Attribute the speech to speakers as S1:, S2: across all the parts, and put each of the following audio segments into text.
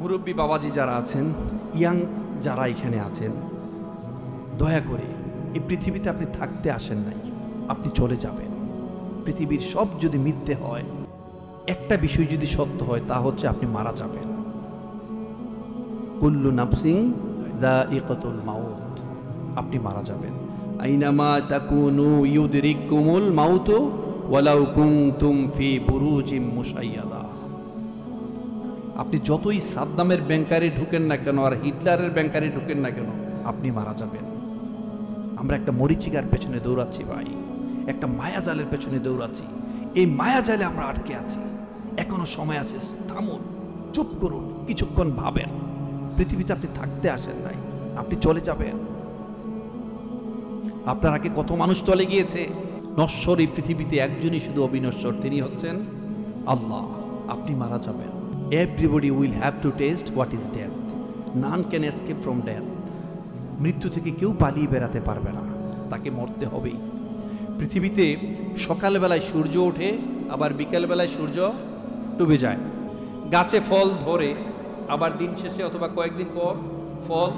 S1: মুরব্বী বাবাজি যারা আছেন, ইয়াং যারা এখানে আছেন, দয়া করে এই পৃথিবীতে আপনি থাকতে আসেন নাই, আপনি চলে যাবেন। পৃথিবীর সব যদি মিথ্যে হয়, একটা বিষয় যদি সত্য হয়, তা হচ্ছে আপনি মারা যাবেন। কুল্লু নাফসিন যায়িকাতুল মাউত, আপনি মারা যাবেন। আইনামা তাকুনু ইউদরিকুমুল মাউতু ওয়ালাউ কুনতুম ফি বুরুজিম মুশাইয়াদা। আপনি যতই সাদ্দামের ব্যাংকারে ঢুকেন না কেন, আর হিটলারের ব্যাংকারে ঢুকেন না কেন, আপনি মারা যাবেন। আমরা একটা মরিচিকার পেছনে দৌড়াচ্ছি ভাই, একটা মায়াজালের পেছনে দৌড়াচ্ছি। এই মায়াজালে আমরা আটকে আছি। এখনো সময় আছে, থামুন, চুপ করুন, কিছুক্ষণ ভাবেন। পৃথিবীতে আপনি থাকতে আসেন নাই, আপনি চলে যাবেন। আপনার আগে কত মানুষ চলে গিয়েছে। নশ্বর এই পৃথিবীতে একজনই শুধু অবিনশ্বর, তিনি হচ্ছেন আল্লাহ। আপনি মারা যাবেন। Everybody will have to taste what is death. None can escape from death. মৃত্যু থেকে কেউ পালিয়ে বেড়াতে পারবে না, তাকে মরতে হবেই। পৃথিবীতে সকালবেলায় সূর্য ওঠে, আবার বিকেলবেলায় সূর্য ডুবে যায়। গাছে ফল ধরে, আবার দিন শেষে অথবা কয়েকদিন পর ফল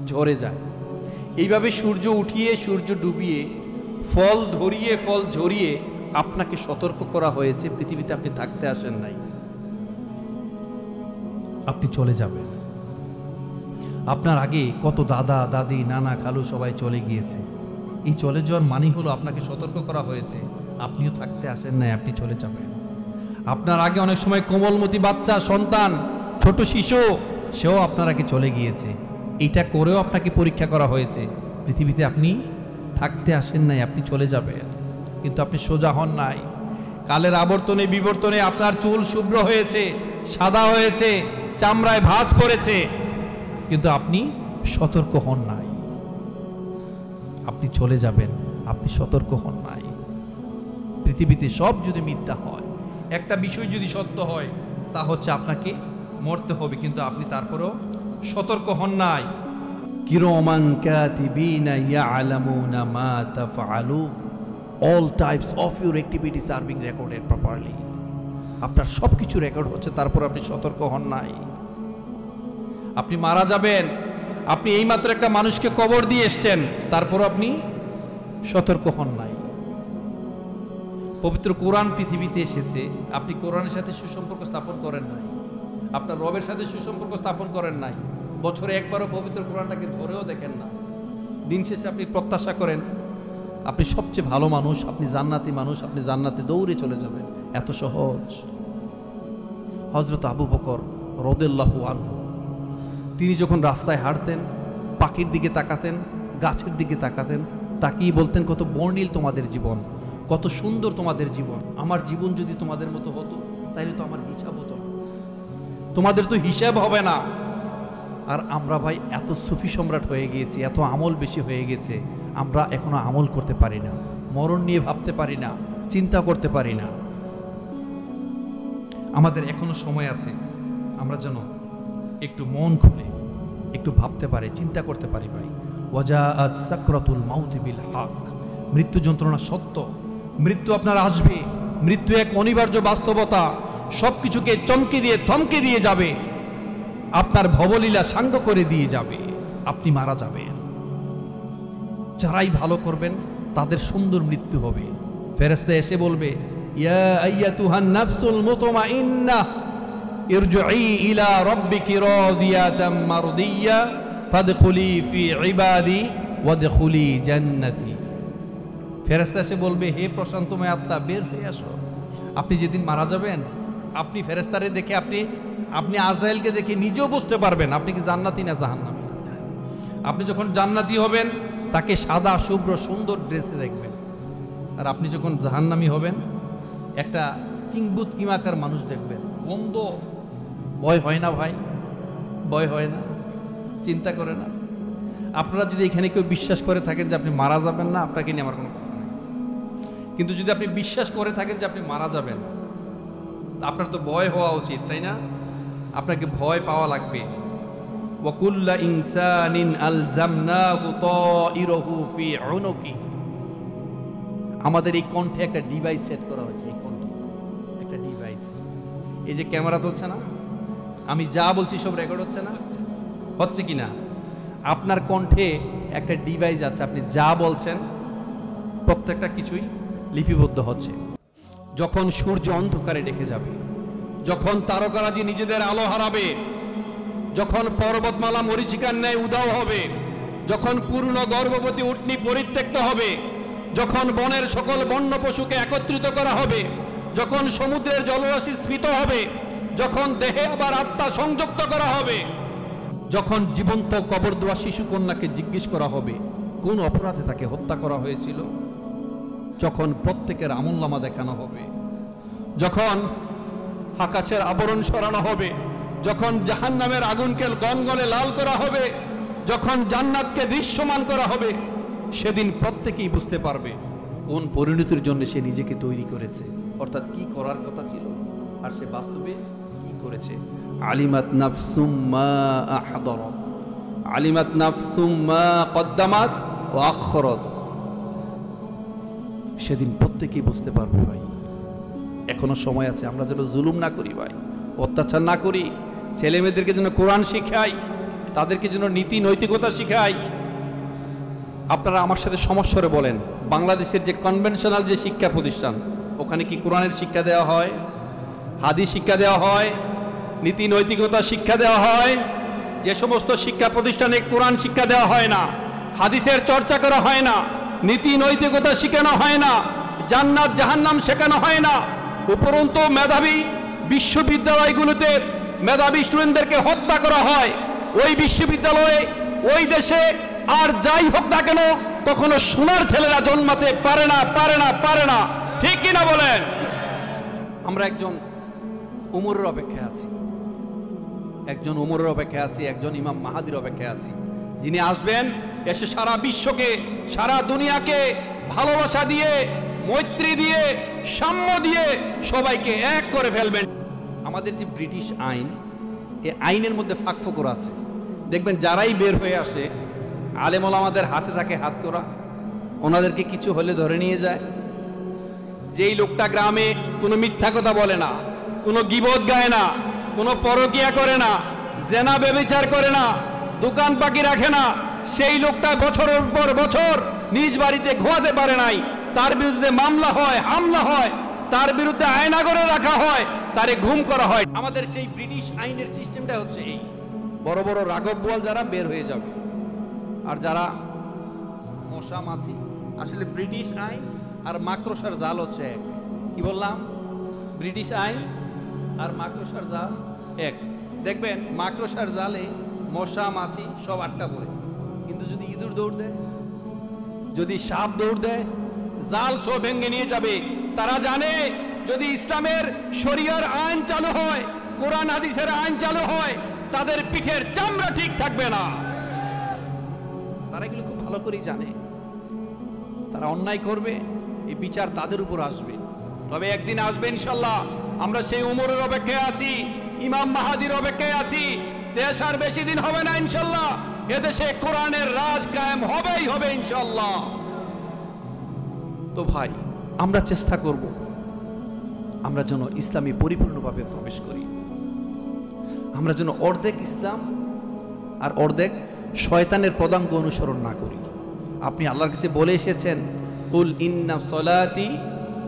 S1: ঝরে যায়। এইভাবে সূর্য উঠিয়ে সূর্য ডুবিয়ে, ফল ধরিয়ে ফল ঝরিয়ে আপনাকে সতর্ক করা হয়েছে, পৃথিবীতে আপনি থাকতে আসেন নাই, আপনি চলে যাবেন। আপনার আগে কত দাদা দাদি নানা খালু সবাই চলে গিয়েছে। এই চলে যাওয়ার মানে হলো আপনাকে সতর্ক করা হয়েছে, আপনিও থাকতে আসেন নাই, আপনি চলে যাবেন। আপনার আগে অনেক সময় কোমলমতি বাচ্চা সন্তান, ছোট শিশু, সেও আপনার আগে চলে গিয়েছে। এটা করেও আপনাকে পরীক্ষা করা হয়েছে, পৃথিবীতে আপনি থাকতে আসেন নাই, আপনি চলে যাবেন। কিন্তু আপনি সোজা হন নাই। কালের আবর্তনে বিবর্তনে আপনার চুল শুভ্র হয়েছে, সাদা হয়েছে, চামড়ায় ভাঁজ পড়েছে, কিন্তু আপনি সতর্ক হন নাই। আপনি চলে যাবেন, আপনি সতর্ক হন নাই। পৃথিবীতে সব যদি মিথ্যা হয়, একটা বিষয় যদি সত্য হয়, তা হচ্ছে আপনাকে মরতে হবে, কিন্তু আপনি তারপরেও সতর্ক হন নাই। কিরামান কাতিবিনা ইয়ালামুনা মা তাফআলুন। All types of your activities are being recorded properly. আপনার সব কিছু রেকর্ড হচ্ছে, তারপর আপনি সতর্ক হন নাই। আপনি মারা যাবেন। আপনি এইমাত্র একটা মানুষকে কবর দিয়ে এসছেন, তারপর আপনি সতর্ক হন নাই। পবিত্র কোরআন পৃথিবীতে এসেছে, আপনি কোরআনের সাথে সুসম্পর্ক স্থাপন করেন নাই, আপনার রবের সাথে সুসম্পর্ক স্থাপন করেন নাই। বছরে একবারও পবিত্র কোরআনটাকে ধরেও দেখেন না। দিন শেষে আপনি প্রত্যাশা করেন আপনি সবচেয়ে ভালো মানুষ, আপনি জান্নাতি মানুষ, আপনি জান্নাতে দৌড়ে চলে যাবেন। এত সহজ? হযরত আবু বকর রাদিয়াল্লাহু আনহু, তিনি যখন রাস্তায় হাঁটতেন, পাখির দিকে তাকাতেন, গাছের দিকে তাকাতেন, তাকিয়ে বলতেন, কত বর্ণিল তোমাদের জীবন, কত সুন্দর তোমাদের জীবন। আমার জীবন যদি তোমাদের মতো হতো, তাইলে তো আমার হিসাব হতো না, তোমাদের তো হিসাব হবে না। আর আমরা ভাই এত সুফি সম্রাট হয়ে গিয়েছি, এত আমল বেশি হয়ে গেছে, আমরা এখনো আমল করতে পারি না, মরণ নিয়ে ভাবতে পারি না, চিন্তা করতে পারি না। আমাদের এখনো সময় আছে, আমরা যেন একটু মন খুলে একটু ভাবতে পারি, চিন্তা করতে পারি। ভাই, ওয়াজাআত সাকরাতুল মাউত বিল হক। মৃত্যু যন্ত্রণা সত্য, মৃত্যু আপনার আসবে, মৃত্যু এক অনিবার্য বাস্তবতা, সবকিছুকে চমকে দিয়ে থমকে দিয়ে যাবে, আপনার ভবলীলা সাঙ্গ করে দিয়ে যাবে, আপনি মারা যাবেন। যারাই ভালো করবেন তাদের সুন্দর মৃত্যু হবে। ফেরেশতা এসে বলবে, ইয়া আইয়াতুহান নাফসুল মুতমাইন্নাহ ইরজিই ইলা রাব্বিকি রাদিয়াতাম মারদিয়া ফাদখুলি ফি ইবাদি ওয়াদখুলি জান্নাতি। ফেরেশতা এসে বলবে, হে প্রশান্তময় আত্মা, বের হয়ে আসো। আপনি যেদিন মারা যাবেন, আপনি ফেরেশতারে দেখে, আপনি আজরাইলকে দেখে নিজেও বুঝতে পারবেন আপনি কি জান্নাতি না জাহান্নামী। আপনি যখন জান্নাতি হবেন, তাকে সাদা শুভ্র সুন্দর ড্রেসে দেখবেন। আর আপনি যখন জাহান্নামী হবেন, একটা কিংবুত কিমাকার মানুষ দেখবেন, গন্ধ। ভয় হয় না ভাই? ভয় হয় না? চিন্তা করে না? আপনারা যদি এখানে কেউ বিশ্বাস করে থাকেন যে আপনি মারা যাবেন না, আপনাকে নিয়ে আমার কোনো কথা নেই। কিন্তু যদি আপনি বিশ্বাস করে থাকেন যে আপনি মারা যাবেন, আপনার তো ভয় হওয়া উচিত, তাই না? আপনাকে ভয় পাওয়া লাগবে। ওয়াকুল্লা ইনসানিন আলজামনাহু তাইরহু ফি উনুকি। আমাদের এই কণ্ঠে একটা ডিভাইস সেট করা হয়েছে। এই কণ্ঠে একটা ডিভাইস, এই যে ক্যামেরা চলছে না, আমি যা বলছি সব রেকর্ড হচ্ছে না? হচ্ছে কি না? আপনার কণ্ঠে একটা ডিভাইস আছে, আপনি যা বলছেন প্রত্যেকটা কিছুই লিপিবদ্ধ হচ্ছে। যখন সূর্য অন্ধকারে ডেকে যাবে, যখন তারকারাজি নিজেদের আলো হারাবে, যখন পর্বতমালা মরীচিকার ন্যায় উধাও হবে, যখন পূর্ণ গর্ভবতী উটনি পরিত্যক্ত হবে, যখন বনের সকল বন্য পশুকে একত্রিত করা হবে, যখন সমুদ্রের জলরাশি স্ফীত হবে, যখন দেহে আবার আত্মা সংযুক্ত করা হবে, যখন জীবন্ত কবর দেওয়া শিশু কন্যাকে জিজ্ঞেস করা হবে কোন অপরাধে তাকে হত্যা করা হয়েছিল, যখন প্রত্যেকের আমলনামা দেখানো হবে, যখন আকাশের আবরণ সরানো হবে, যখন জাহান্নামের আগুনকে গনগনে লাল করা হবে, যখন জান্নাতকে দৃশ্যমান করা হবে, সেদিন প্রত্যেকেই বুঝতে পারবে কোন পরিণতির জন্য সে নিজেকে তৈরি করেছে, অর্থাৎ কি করার কথা ছিল আর সে বাস্তবে কি করেছে। আলিমাত নাফসুম মা আহদারাত, আলিমাত নাফসুম মা কদ্দামাত ওয়া আখরাত। সেদিন প্রত্যেকেই বুঝতে পারবে ভাই। এখনো সময় আছে, আমরা যেন জুলুম না করি ভাই, অত্যাচার না করি, ছেলে মেয়েদেরকে যেন কোরআন শিখাই, তাদেরকে যেন নীতি নৈতিকতা শিখাই। আপনারা আমার সাথে সমস্যারে বলেন, বাংলাদেশের যে কনভেনশনাল যে শিক্ষা প্রতিষ্ঠান, ওখানে কি কোরআনের শিক্ষা দেওয়া হয়, হাদিস শিক্ষা দেওয়া হয়, নীতি নৈতিকতা শিক্ষা দেওয়া হয়? যে সমস্ত শিক্ষা প্রতিষ্ঠানে কোরআন শিক্ষা দেওয়া হয় না, হাদিসের চর্চা করা হয় না, নীতি নৈতিকতা শেখানো হয় না, জান্নাত জাহান্নাম শেখানো হয় না, উপরন্তু মেধাবী বিশ্ববিদ্যালয়গুলোতে মেধাবী স্টুডেন্টদেরকে হত্যা করা হয়, ওই বিশ্ববিদ্যালয়ে ওই দেশে আর যাই হোক না কেন কখনো সোনার ছেলেরা জন্মাতে পারে না, পারে না, পারে না। ঠিক কিনা বলেন? আমরা একজন উমরের অপেক্ষায় আছি, একজন উমরের অপেক্ষায় আছি, একজন ইমাম মাহাদির অপেক্ষায় আছি, যিনি আসবেন, এসে সারা বিশ্বকে, সারা দুনিয়াকে ভালোবাসা দিয়ে, মৈত্রী দিয়ে, সাম্য দিয়ে সবাইকে এক করে ফেলবেন। আমাদের যে ব্রিটিশ আইন, এই আইনের মধ্যে ফাঁকফোকর আছে। দেখবেন যারাই বের হয়ে আসে, আলেম ওলামাদের হাতে থাকে হাত করা, ওনাদেরকে কিছু হলে ধরে নিয়ে যায়। যেই লোকটা গ্রামে কোনো মিথ্যা কথা বলে না, কোনো গীবত গায় না, কোনো পরকিয়া করে না, জেনা ব্যভিচার করে না, দোকান পাকি রাখে না, সেই লোকটা বছরের পর বছর নিজ বাড়িতে ঘুমাতে পারে নাই, তার বিরুদ্ধে মামলা হয়, হামলা হয়, তার বিরুদ্ধে আয়নাগরে রাখা হয়, তারে ঘুম করা হয়। আমাদের সেই ব্রিটিশ আইনের সিস্টেমটা হচ্ছে এই। বড় বড় রাঘব বোয়াল যারা বের হয়ে যাবে, আর যারা মশা মাছি, আসলে ব্রিটিশ আইন আর মাকড়সার জাল হচ্ছে এক। কি বললাম? ব্রিটিশ আইন আর মাকড়সার জাল এক। দেখবেন মাকড়সার জালে মশা মাছি সব আটকা পড়ে, কিন্তু যদি ইঁদুর দৌড় দেয়, যদি সাপ দৌড় দেয়, জাল সব ভেঙে নিয়ে যাবে। তারা জানে যদি ইসলামের শরিয়ার আইন চালু হয়, কোরআন হাদিসের আইন চালু হয়, তাদের পিঠের চামড়া ঠিক থাকবে না। তারা এগুলো খুব ভালো করেই জানে। তারা অন্যায় করবে, এই বিচার তাদের উপর আসবে। তবে একদিন আসবে ইনশাল্লাহ। আমরা সেই উমরের অপেক্ষায় আছি, ইমাম মাহাদির অপেক্ষায় আছি। দেশ আর বেশি দিন হবে না ইনশাল্লাহ, এদেশে কোরআনের রাজ কায়েম হবেই হবে ইনশাল্লাহ। তো ভাই, আমরা চেষ্টা করব আমরা যেন ইসলামে পরিপূর্ণভাবে প্রবেশ করি। আমরা যেন অর্ধেক ইসলাম আর অর্ধেক শয়তানের পদাঙ্ক অনুসরণ না করি। আপনি আল্লাহর কাছে বলে এসেছেন, কুল ইন্না সলাতি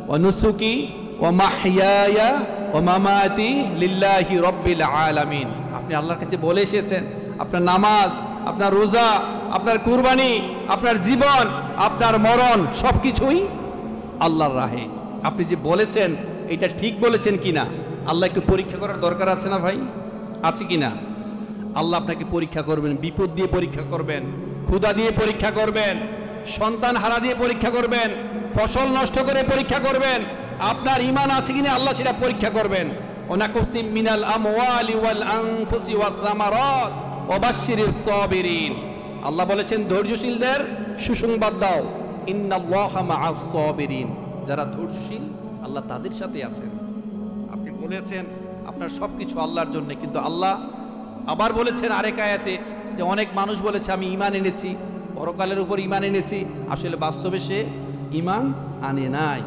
S1: ওয়া নুসুকি ওয়া মাহইয়ায়া ওয়া মামাতি লিল্লাহি রাব্বিল আলামিন। আপনি আল্লাহর কাছে বলে এসেছেন, আপনার নামাজ, আপনার রোজা, আপনার কুরবানি, আপনার জীবন, আপনার মরণ সবকিছুই আল্লাহর রাহে। আপনি যে বলেছেন এটা ঠিক বলেছেন কিনা আল্লাহ একটু পরীক্ষা করার দরকার আছে না ভাই? আছে কিনা? আল্লাহ আপনাকে পরীক্ষা করবেন, বিপদ দিয়ে পরীক্ষা করবেন, ক্ষুধা দিয়ে পরীক্ষা করবেন, সন্তান হারা দিয়ে পরীক্ষা করবেন, ফসল নষ্ট করে পরীক্ষা করবেন। আপনার ঈমান আছে কিনা আল্লাহ সেটা পরীক্ষা করবেন। ওয়ানাকুসিম মিনাল আমওয়ালি ওয়াল আনফুসি ওয়াস সামারাত ওয়া বাশশিরিস সাবিরিন। আল্লাহ বলেছেন ধৈর্যশীলদের সুসংবাদ দাও, ইন্নাল্লাহা মাআস সাবিরিন। যারা ধৈর্যশীল আল্লাহ তাদের সাথে আছেন। আপনি বলেছেন আপনার সবকিছু আল্লাহর জন্য, কিন্তু আল্লাহ আবার বলেছেন আরেক আয়াতে যে অনেক মানুষ বলেছে আমি ঈমান এনেছি, পরকালের উপর ঈমান এনেছি, আসলে বাস্তবে সে ঈমান আনে নাই।